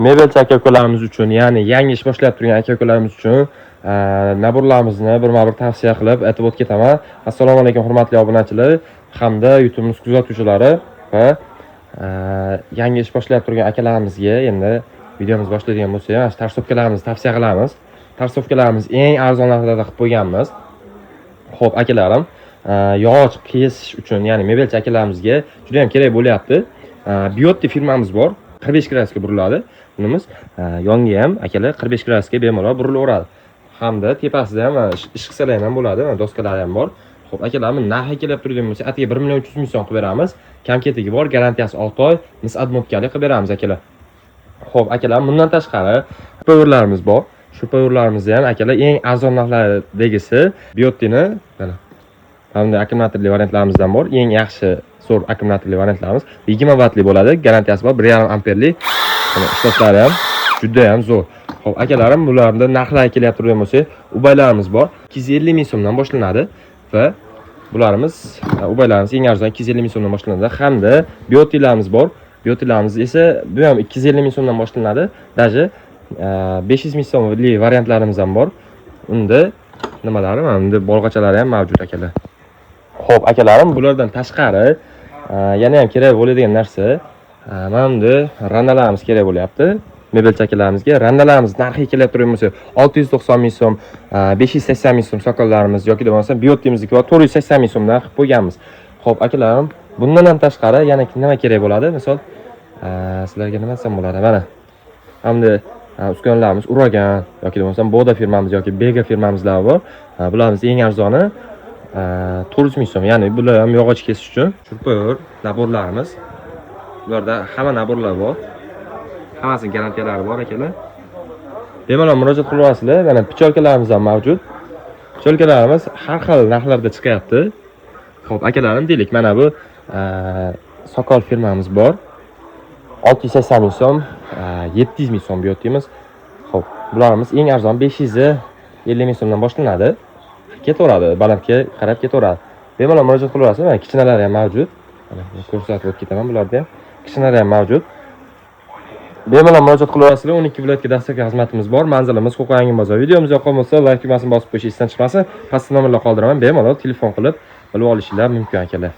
mebelchi aka-ukalarimiz uchun, ya'ni yangi ish boshlab turgan aka-ukalarimiz uchun naburlarimizni birma-bir tavsiya qilib aytib o'tib ketaman. Assalomu alaykum hurmatli obunachilar hamda YouTube'imiz kuzatuvchilari va yangi ish boshlab turgan akalarimizga endi videomiz boshlaydigan bo'lsak, mana tarsofkalarimizni tavsiya qilamiz. Tarsofkalarimiz eng arzon narxlarda qilib qo'yganmiz. Xo'p, akalarim, yog'och kesish uchun, ya'ni mebelchi akalarimizga juda ham kerak bo'lyapti. Biotti firmamiz bor. 45 gradusga buriladi. Bunimiz yonga ham akalar 45 gradusga bemalol burilaveradi. Hamda tepasida ham ish qilsalar ham bo'ladi, doskalar ham bor. Xo'p, akalarimiz narxi kelib turgan bo'lsa, atiga 1 million 300 ming so'm qilib beramiz. Kamketigi bor, garantiyasi 6 oy, mis admotkali qilib beramiz akalar. Xo'p, akalar, bundan tashqari powerlarimiz bor. Shu powerlarimizni ham akalar eng arzon narxlardagisi Biottini mana hamda akkumulyatorli variantlarimizdan bor. Eng yaxshi zo'r akkumulyatorli variantlarimiz 20 vattli bo'ladi, garantiyasi bor, 1,5 amperli. Mana ishlashlari ham juda ham zo'r. Xo'p, akalarim, bularda narxlar kelyapti turgan bo'lsa, ubaylarimiz bor. 250 ming so'mdan boshlanadi va bularimiz ubaylarimiz eng arzon 250 ming so'mdan boshlanadi. Hamda Biottilarimiz bor. Biotilarimiz esa bu ham 250 ming so'mdan boshlanadi. Даже 500 ming so'mli variantlarimiz ham bor. Unda nimalari, mana bunda bolg'achalari ham mavjud akalar. Xo'p, akalarim, bulardan tashqari yana ham kerak bo'ladigan narsa, mana bunda randalarimiz kerak bo'lyapti. Mebelchi akalarimizga randalarimiz narxi kelib turgan bo'lsa, 690 ming so'm, 580 ming so'm sokollarimiz yoki bo'lmasa Biottimizga 480 ming so'mdan qilib qo'yganmiz. Xo'p, akalarim, bundan ham tashqari yana nima kerak bo'ladi? Misol, sizlarga nima desam bo'ladi? Mana hamda uskunalarimiz Uragan yoki bo'lmasa Boda firmamiz yoki Bega firmamizlar bor. Bularimiz eng arzoni 400 ming so'm. Ya'ni bular ham yog'och kesish uchun churpor naborlarimiz. Bularda hamma naborlar bor. Hammasining garantiyalari bor akalar. Bemalol murojaat qilib olasizlar. Mana picholkalarimiz ham mavjud. Picholkalarimiz har xil narxlarda chiqyapti. Xo'p, akalarim, deylik, mana bu Sokol firmamiz bor. 680 ming so'm, 700 ming so'm Biottimiz. Xo'p, bularimiz eng arzon 550 ming so'mdan boshlanadi. Ketaveradi, balandga qarab ketaveradi. Bemalol murojaat qilib olasizlar. Mana kichkinalari ham mavjud. Mana ko'rsatib o'tib ketaman, bularda ham kichkinalari ham mavjud. Bemalol murojaat qilib olasizlar. 12 viloyatga dastlabki xizmatimiz bor. Manzilimiz Qo'qonyangi bozor. Videomiz yoqqan bo'lsa, like tugmasini bosib qo'yish esdan chiqmasin. Pastda nomerlar qoldiraman. Bemalol telefon qilib bilib olishinglar mumkin akalar.